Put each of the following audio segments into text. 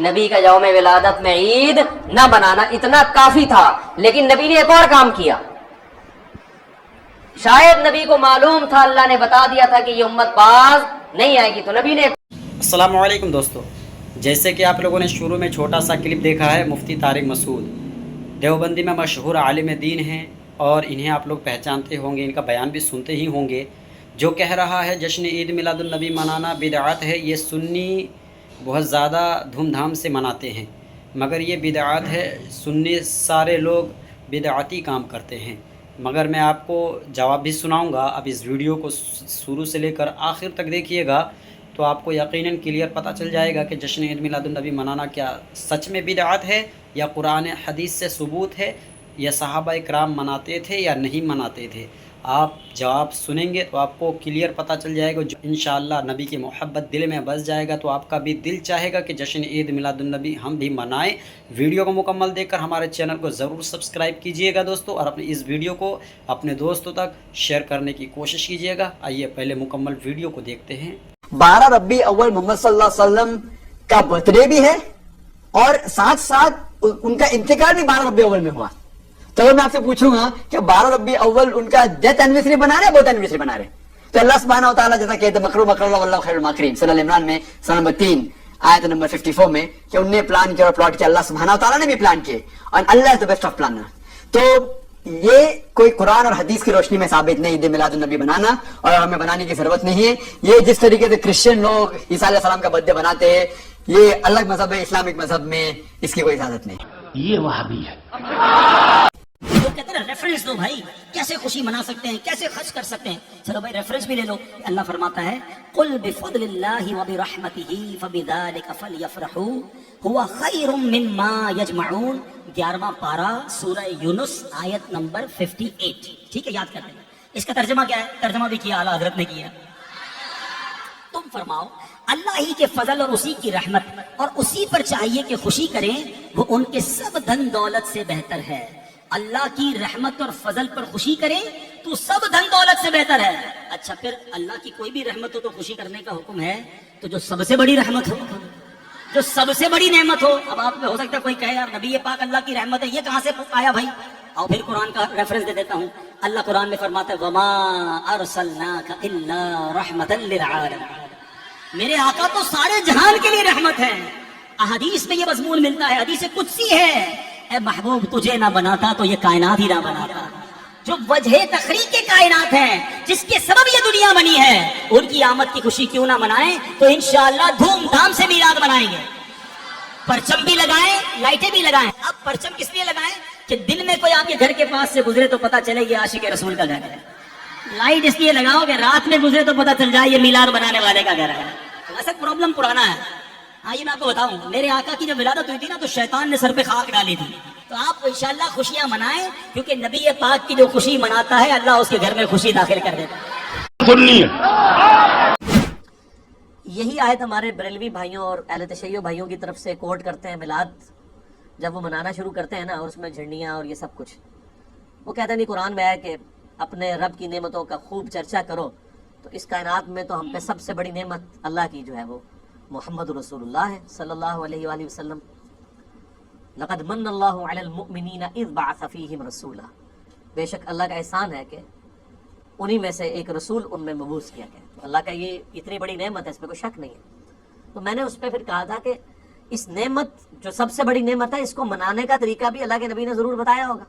نبی کا یوم ولادت میں عید نہ بنانا اتنا کافی تھا، لیکن نبی نے ایک اور کام کیا. شاید نبی کو معلوم تھا، اللہ نے بتا دیا تھا کہ یہ امت باز نہیں آئے گی، تو نبی نے. السلام علیکم دوستو، جیسے کہ آپ لوگوں نے شروع میں چھوٹا سا کلپ دیکھا ہے، مفتی طارق مسعود دیوبندی میں مشہور عالم دین ہیں اور انہیں آپ لوگ پہچانتے ہوں گے، ان کا بیان بھی سنتے ہی ہوں گے. جو کہہ رہا ہے جشن عید میلاد النبی منانا بدعت ہے، یہ سنی بہت زیادہ دھوم دھام سے مناتے ہیں، مگر یہ بدعت ہے. سنی سارے لوگ بدعتی کام کرتے ہیں. مگر میں آپ کو جواب بھی سناؤں گا. اب اس ویڈیو کو شروع سے لے کر آخر تک دیکھیے گا تو آپ کو یقیناً کلیئر پتہ چل جائے گا کہ جشن عید میلاد النبی منانا کیا سچ میں بدعت ہے یا قرآن حدیث سے ثبوت ہے، یا صحابہ کرام مناتے تھے یا نہیں مناتے تھے. آپ جواب سنیں گے تو آپ کو کلیئر پتہ چل جائے گا. انشاءاللہ نبی کی محبت دل میں بس جائے گا تو آپ کا بھی دل چاہے گا کہ جشن عید میلاد النبی ہم بھی منائیں. ویڈیو کو مکمل دیکھ کر ہمارے چینل کو ضرور سبسکرائب کیجئے گا دوستو، اور اپنے اس ویڈیو کو اپنے دوستوں تک شیئر کرنے کی کوشش کیجئے گا. آئیے پہلے مکمل ویڈیو کو دیکھتے ہیں. 12 ربیع اول محمد صلی اللہ علیہ وسلم کا برتھ ڈے بھی ہے اور ساتھ ساتھ ان کا انتقال بھی 12 ربیع اول میں ہوا. تو میں آپ سے پوچھوں گا کہ 12 ربیع اول ان کا ڈیتھ اینیورسری بنا رہے ہیں، برتھ اینیورسری بنا رہے ہیں؟ تو اللہ سبحانہ و تعالیٰ جیسا کہتے ہیں مکروا مکر اللہ واللہ خیر الماکرین، سورہ عمران میں سورہ نمبر 3 آیت نمبر 54 میں، کہ انہوں نے پلان کیا اور پلاٹ کیا، اللہ سبحانہ و تعالیٰ نے بھی پلان کیے، اور اللہ از دی بیسٹ آف پلانر. تو یہ کوئی قرآن اور حدیث کی روشنی میں ثابت نہیں عید میلاد النبی بنانا، اور ہمیں بنانے کی ضرورت نہیں ہے. یہ جس طریقے سے کرسچن لوگ عیسیٰ علیہ السلام کا برتھ ڈے بناتے ہیں، یہ الگ مذہب ہے، اسلامک مذہب میں اس کی کوئی اجازت نہیں. یہ وہابی ہے. وہ کہتے ہیں ریفرنس دو بھائی، کیسے خوشی منا سکتے ہیں، کیسے خرچ کر سکتے ہیں. چلو بھائی ریفرنس بھی لے لو. اللہ فرماتا ہے قل بفضل اللہ وبرحمتہ فبذلک فلیفرحوا هو خیر مما یجمعون. 11واں پارہ سورہ یونس آیت نمبر 58. ٹھیک ہے، یاد کرتے ہیں. اس کا ترجمہ کیا ہے؟ ترجمہ بھی کیا اعلیٰ حضرت نے کیا. تم فرماؤ اللہ ہی کے فضل اور اسی کی رحمت اور اسی پر چاہیے کہ خوشی کریں، وہ ان کے سب دھن دولت سے بہتر ہے. اللہ کی رحمت اور فضل پر خوشی کریں تو سب دھن دولت سے بہتر ہے. اچھا پھر اللہ کی کوئی بھی رحمت ہو تو خوشی کرنے کا حکم ہے، تو جو سب سے بڑی رحمت ہو، جو سب سے بڑی نعمت ہو. اب آپ میں ہو سکتا ہے کوئی کہے یار نبی پاک اللہ کی رحمت ہے، یہ کہاں سے آیا بھائی؟ اور پھر قرآن کا ریفرنس دے دیتا ہوں. اللہ قرآن میں فرماتا ہے وما ارسلناک الا رحمتا للعالمین. میرے آقا تو سارے جہان کے لیے رحمت ہے. احادیث میں یہ مضمون ملتا ہے، حدیث قدسی ہے، اے محبوب تجھے نہ بناتا تو یہ کائنات ہی نہ بناتا. جو وجہ تخلیق کے کائنات ہیں، جس کے سبب یہ دنیا بنی ہے، ان کی آمد کی خوشی کیوں نہ منائیں؟ تو انشاءاللہ دھوم دھام سے میلاد منائیں گے. پرچم بھی لگائیں، لائٹیں بھی لگائیں. اب پرچم کس لیے لگائیں؟ کہ دن میں کوئی آپ کے گھر کے پاس سے گزرے تو پتہ چلے یہ عاشق رسول کا گھر ہے. لائٹ اس لیے لگاؤ کہ رات میں گزرے تو پتہ چل جائے یہ میلاد بنانے والے کا گھر ہے. ایسا پرابلم پرانا ہے. آئیے میں آپ کو بتاؤں، میرے آقا کی جب ولادت ہوئی تھی نا تو شیطان نے سر پہ خاک ڈالی تھی. تو آپ انشاءاللہ خوشیاں منائیں، کیونکہ نبی پاک کی جو خوشی مناتا ہے اللہ اس کے گھر میں خوشی داخل کر دیتا ہے. یہی آیت ہمارے بریلوی بھائیوں اور اہل تشیع بھائیوں کی طرف سے کوٹ کرتے ہیں. میلاد جب وہ منانا شروع کرتے ہیں نا، اور اس میں جھنڈیاں اور یہ سب کچھ، وہ کہتے ہیں نہیں قرآن میں ہے کہ اپنے رب کی نعمتوں کا خوب چرچا کرو. تو اس کائنات میں تو ہم پہ سب سے بڑی نعمت اللہ کی جو ہے وہ محمد رسول اللہ ہے صلی اللہ علیہ وآلہ وسلم. لقد من اللہ علی المؤمنین اذ بعث فیہم رسولا. بے شک اللہ کا احسان ہے کہ انہی میں سے ایک رسول ان میں مبعوث کیا گیا. تو اللہ کا یہ اتنی بڑی نعمت ہے، اس پہ کوئی شک نہیں ہے. تو میں نے اس پہ پھر کہا تھا کہ اس نعمت جو سب سے بڑی نعمت ہے، اس کو منانے کا طریقہ بھی اللہ کے نبی نے ضرور بتایا ہوگا.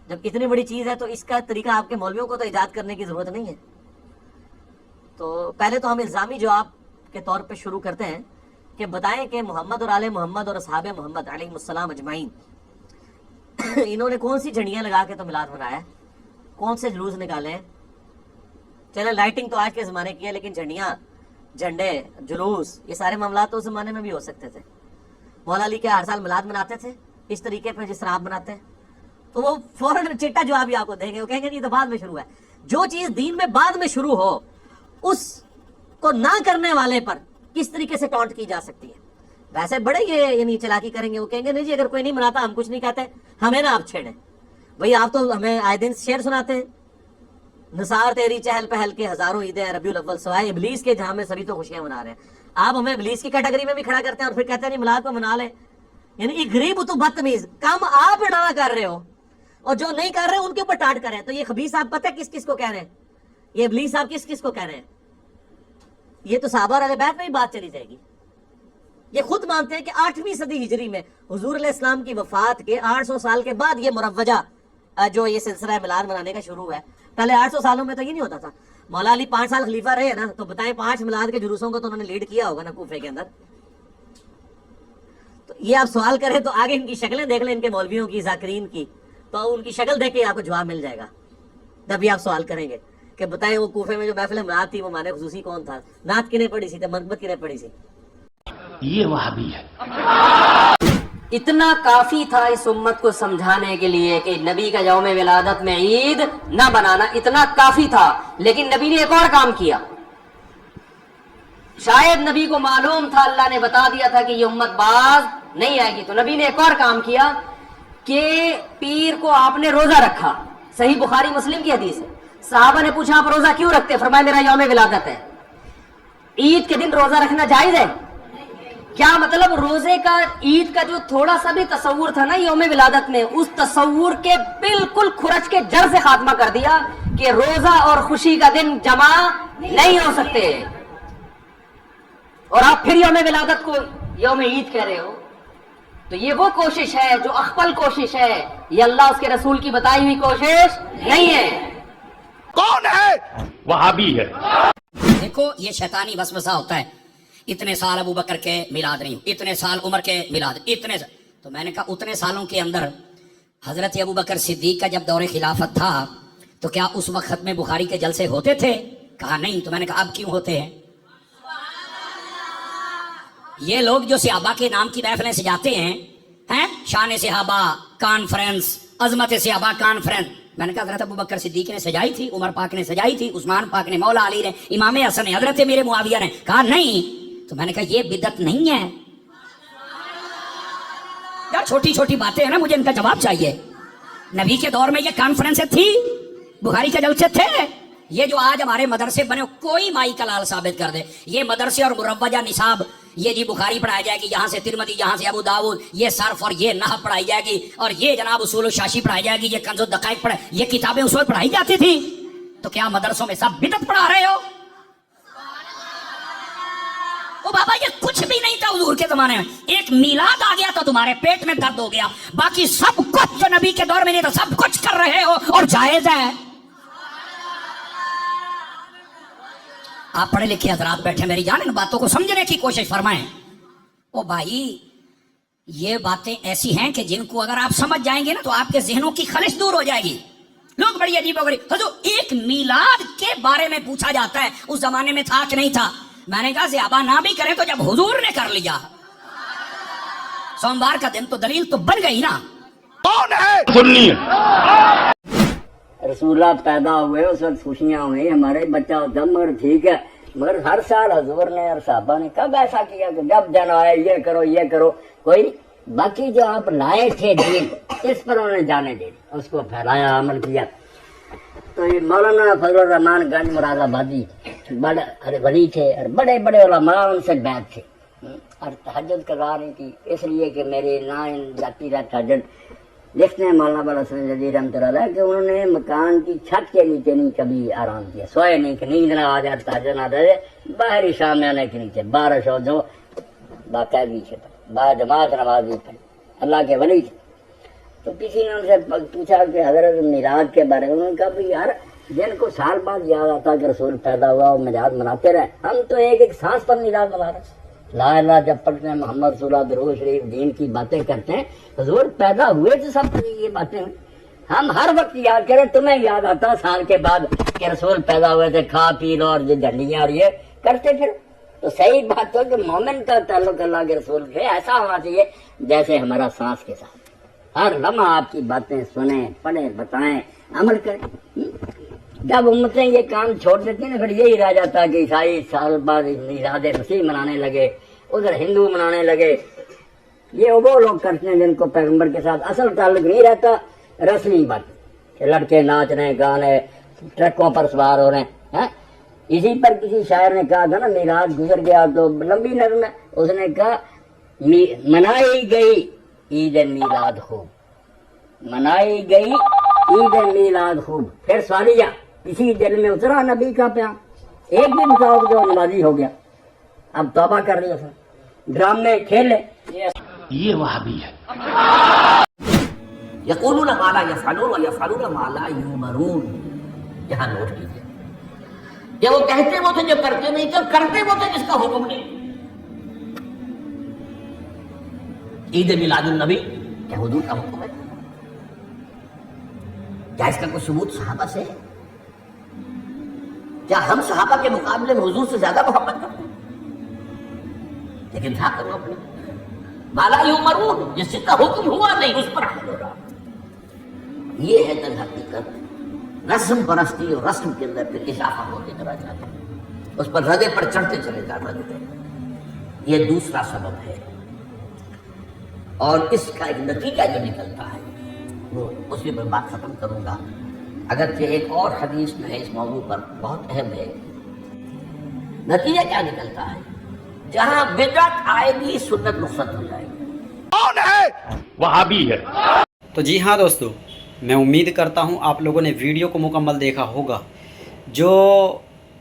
جب اتنی بڑی چیز ہے تو اس کا طریقہ آپ کے مولویوں کو تو ایجاد کرنے کی ضرورت نہیں ہے. تو پہلے تو ہم الزامی جواب کے طور پہ شروع کرتے ہیں کہ بتائیں کہ محمد اور آل محمد اور اصحاب محمد علیہ السلام اجمعین انہوں نے کون سی جھنڈیاں لگا کے تو میلاد منایا، کون سے جلوس نکالے ہیں؟ چلے لائٹنگ تو آج کے زمانے کی ہے، لیکن جھنڈیاں، جھنڈے، جلوس، یہ سارے معاملات تو اس زمانے میں بھی ہو سکتے تھے. مولا علی کیا ہر سال میلاد مناتے تھے اس طریقے پہ جس طرح آپ مناتے ہیں؟ تو وہ فوراً چٹا جواب ہی آپ کو دیں گے. وہ کہیں گے یہ تو بعد میں شروع ہے. جو چیز دین میں بعد میں شروع ہو اس کو نہ کرنے والے پر کس طریقے سے ٹونٹ کی جا سکتی ہے؟ ویسے بڑے یہ یعنی چلاکی کریں گے. وہ کہیں گے نہیں جی اگر کوئی نہیں مناتا ہم کچھ نہیں کہتے، ہمیں نہ آپ چھیڑیں. بھئی آپ تو ہمیں آئے دن شعر سناتے ہیں، نثار تیری چہل پہل کے ہزاروں عیدیں ربیع الاول سوائے ابلیس کے جہاں میں سبھی تو خوشیاں منا رہے ہیں. آپ ہمیں ابلیس کی کیٹیگری میں بھی کھڑا کرتے ہیں اور پھر کہتے ہیں نہیں میلاد کو منا لیں. یعنی ایک غریب تو بدتمیز کام آپ اڈانا کر رہے ہو اور جو نہیں کر رہے ان کے اوپر ٹانٹ کر رہے ہیں. تو یہ خبیث آپ پتہ ہے کس کس کو کہہ رہے ہیں, یہ ابلیس آپ کس کس کو کہہ رہے ہیں؟ یہ تو صحابہ اور اہل بیت میں بھی بات چلی جائے گی. یہ خود مانتے ہیں کہ 8ویں صدی ہجری میں حضور علیہ السلام کی وفات کے 800 سال کے بعد یہ مروجہ جو یہ سلسلہ میلاد منانے کا شروع ہے. پہلے 800 سالوں میں تو یہ نہیں ہوتا تھا. مولا علی 5 سال خلیفہ رہے نا, تو بتائیں 5 میلاد کے جلوسوں کو تو انہوں نے لیڈ کیا ہوگا نا کوفے کے اندر. تو یہ آپ سوال کریں تو آگے ان کی شکلیں دیکھ لیں, ان کے مولویوں کی, ذاکرین کی, تو ان کی شکل دیکھ کے آپ کو جواب مل جائے گا. تبھی آپ سوال کریں گے کہ بتائیں وہ کوفے میں جو محفل میلاد تھی وہ مانے خصوصی کون تھا, نعت کنے پڑھی سی, منقبت کنے پڑھی سی. یہ وہابی ہے. اتنا کافی تھا اس امت کو سمجھانے کے لیے کہ نبی کا یوم ولادت میں عید نہ بنانا, اتنا کافی تھا. لیکن نبی نے ایک اور کام کیا. شاید نبی کو معلوم تھا, اللہ نے بتا دیا تھا کہ یہ امت باز نہیں آئے گی, تو نبی نے ایک اور کام کیا کہ پیر کو آپ نے روزہ رکھا. صحیح بخاری مسلم کی حدیث ہے. صحابہ نے پوچھا آپ روزہ کیوں رکھتے؟ فرمایا میرا یوم ولادت ہے. عید کے دن روزہ رکھنا جائز ہے؟ کیا مطلب روزے کا, عید کا جو تھوڑا سا بھی تصور تھا نا یوم ولادت میں, اس تصور کے بالکل کھرچ کے جڑ سے خاتمہ کر دیا کہ روزہ اور خوشی کا دن جمع نہیں ہو سکتے. اور آپ پھر یوم ولادت کو یوم عید کہہ رہے ہو. تو یہ وہ کوشش ہے جو اخپل کوشش ہے, یہ اللہ اس کے رسول کی بتائی ہوئی کوشش نہیں ہے. کون ہے؟ وہابی ہے. دیکھو یہ شیطانی وسوسہ ہوتا ہے, اتنے سال ابو بکر کے میلاد نہیں, اتنے سال عمر کے میلاد, اتنے سال. تو میں نے کہا اتنے سالوں کے اندر حضرت ابو بکر صدیق کا جب دور خلافت تھا تو کیا اس وقت ختم بخاری کے جلسے ہوتے تھے؟ کہا نہیں. تو میں نے کہا اب کیوں ہوتے ہیں؟ یہ لوگ جو صحابہ کے نام کی محفلیں سجاتے ہیں, شان صحابہ کانفرنس, عظمت صحابہ کانفرنس, میں نے کہا حضرت ابو بکر صدیق نے سجائی تھی, عمر پاک نے سجائی تھی, عثمان پاک نے, مولا علی نے, امام حسن نے, حضرت میرے معاویہ نے. کہا نہیں. تو میں نے کہا یہ بدعت نہیں ہے یار, چھوٹی چھوٹی باتیں ہیں نا, مجھے ان کا جواب چاہیے. نبی کے دور میں یہ کانفرنسیں تھی, بخاری کے جلسے تھے. یہ جو آج ہمارے مدرسے بنے, کوئی مائی کا لال ثابت کر دے یہ مدرسے اور مروجہ نصاب, یہ جی بخاری پڑھائی جائے گی, یہاں سے ترمذی, یہاں سے ابو داؤد, یہ صرف اور یہ نحو پڑھائی جائے گی, اور یہ جناب اصول الشاشی پڑھائی جائے گی, یہ کنز الدقائق پڑھائی, یہ کتابیں اس وقت پڑھائی جاتی تھی. تو کیا مدرسوں میں سب بدعت پڑھا رہے ہو؟ او بابا یہ کچھ بھی نہیں تھا حضور کے زمانے میں. ایک میلاد آ گیا تو تمہارے پیٹ میں درد ہو گیا, باقی سب کچھ جو نبی کے دور میں نہیں تھا سب کچھ کر رہے ہو اور جائز ہے. آپ پڑھے لکھے حضرات بیٹھے میری جان, ان باتوں کو سمجھنے کی کوشش فرمائیں. او بھائی یہ باتیں ایسی ہیں کہ جن کو اگر آپ سمجھ جائیں گے نا تو آپ کے ذہنوں کی خلش دور ہو جائے گی. لوگ بڑی عجیب و غریب, حضور ایک میلاد کے بارے میں پوچھا جاتا ہے اس زمانے میں تھا کہ نہیں تھا. میں نے کہا صحابہ نہ بھی کریں تو جب حضور نے کر لیا, سوموار کا دن تو دلیل تو بن گئی نا. کون ہے؟ سننی ہے. رسول اللہ پیدا ہوئے اس وقت خوشیاں ہوئی, ہمارے بچہ ہوتا, مگر ٹھیک ہے, مگر ہر سال حضور نے اور صحابہ نے کب ایسا کیا کہ جب جن آئے یہ کرو یہ کرو, کوئی باقی جو آپ لائے تھے دین اس پر انہوں نے جانے دے, اس کو پھیلایا, عمل کیا. تو یہ مولانا فضل الرحمان گنج مراد آبادی بڑے ولی تھے اور بڑے بڑے علماء ان سے بیعت تھے, اور تہجد کرا نہیں کی اس لیے کہ میرے نہ جاتی رہا تہجد. لکھتے ہیں مولانا بڑا حسن جدید رحمۃ اللہ علیہ کہ انہوں نے مکان کی چھت کے نیچے نہیں کبھی آرام کیا, سوئے نہیں کہ نیند نہ آ جائے, تہجد نہ دے, باہری شامیانے کے نیچے بارش ہو جو باقاعدگی سے با جماعت نمازی پڑھی, اللہ کے ولی تھے. تو کسی نے ان سے پوچھا کہ حضرت میلاد کے بارے میں, انہوں نے کہا بھائی یار جن کو سال بعد یاد آتا کہ رسول پیدا ہوا اور میلاد مناتے رہے, ہم تو ایک ایک سانس پر میلاد منا رہے ہیں. لا الہ جب پڑھتے ہیں, محمد رسول اللہ, درود شریف, دین کی باتیں کرتے ہیں, حضور پیدا ہوئے تو سب یہ باتیں ہم ہر وقت یاد کریں. تمہیں یاد آتا سال کے بعد کہ رسول پیدا ہوئے تھے, کھا پی لو اور جھنڈیاں اور یہ کرتے پھر. تو صحیح بات ہو کہ مومن کا تعلق اللہ کے رسول سے ایسا ہونا چاہیے جیسے ہمارا سانس کے ساتھ, ہر لمحہ آپ کی باتیں سنیں, پڑھیں, بتائیں, عمل کریں. جب امتیں یہ کام چھوڑ دیتی ہیں نا پھر یہی رہ جاتا کہ عیسائی سال بعد میلاد مسیح منانے لگے, ادھر ہندو منانے لگے. یہ وہ لوگ کرتے ہیں جن کو پیغمبر کے ساتھ اصل تعلق نہیں رہتا, رسمی بات کہ لڑکے ناچ رہے, گانے, ٹرکوں پر سوار ہو رہے ہیں. اسی پر کسی شاعر نے کہا تھا نا میلاد گزر گیا تو لمبی نظم ہے، اس نے کہا منائی گئی عید میلاد خوب، منائی گئی عید میلاد خوب، پھر سوالیہ کسی دل میں اترا نبی کا پیام، ایک بھی بتاؤ جو نمازی ہو گیا اب توبہ کر لیا سر، ڈرامے کھیلے. یہ وہابی ہے. یقولون ما لا یفعلون ویفعلون ما لا یؤمرون. یہاں نوٹ کیجیے کہ وہ کہتے وہ تھے جو کرتے نہیں تھے، کرتے وہ تھے جس کا حکم نہیں. عید میلاد النبی کیا حضور کا حکم ہے؟ کیا اس کا کوئی ثبوت صحابہ سے ہے؟ کیا ہم صحابہ کے مقابلے میں حضور سے زیادہ محبت کرتے ہیں؟ لیکن تھا کرو اپنے مالا یؤمرون، جس کا حکم ہوا نہیں اس پر عمل ہو رہا. یہ ہے در حقیقت رسم پرستی، اور رسم کے اندر پھر اضافہ ہوتے چلا جاتا ہے، اس پر ردے پر چڑھتے چلے جاتا ہے. یہ دوسرا سبب ہے، اور اس کا ایک نتیجہ جو نکلتا ہے وہ اسی پر بات ختم کروں گا، اگرچہ ایک اور حدیث جو ہے اس موضوع پر بہت اہم ہے. نتیجہ کیا نکلتا ہے؟ جہاں بدعت آئے گی سنت رخصت ہو جائے گی. کون ہے؟ وہابی ہے. تو جی ہاں دوستو، میں امید کرتا ہوں آپ لوگوں نے ویڈیو کو مکمل دیکھا ہوگا. جو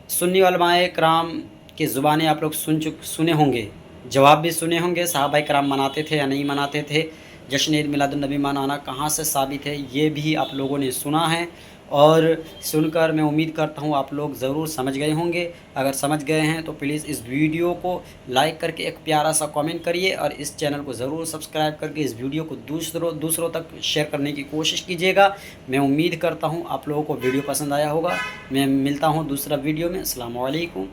سنی علماء کرام کی زبانیں آپ لوگ سنے ہوں گے، جواب بھی سنے ہوں گے. صحابہ کرام مناتے تھے یا نہیں مناتے تھے، جشن عید میلاد النبی منانا کہاں سے ثابت ہے، یہ بھی آپ لوگوں نے سنا ہے. اور سن کر میں امید کرتا ہوں آپ لوگ ضرور سمجھ گئے ہوں گے. اگر سمجھ گئے ہیں تو پلیز اس ویڈیو کو لائک کر کے ایک پیارا سا کامنٹ کریے، اور اس چینل کو ضرور سبسکرائب کر کے اس ویڈیو کو دوسروں تک شیئر کرنے کی کوشش کیجیے گا. میں امید کرتا ہوں آپ لوگوں کو ویڈیو پسند آیا ہوگا. میں ملتا ہوں دوسرا ویڈیو میں. السلام علیکم.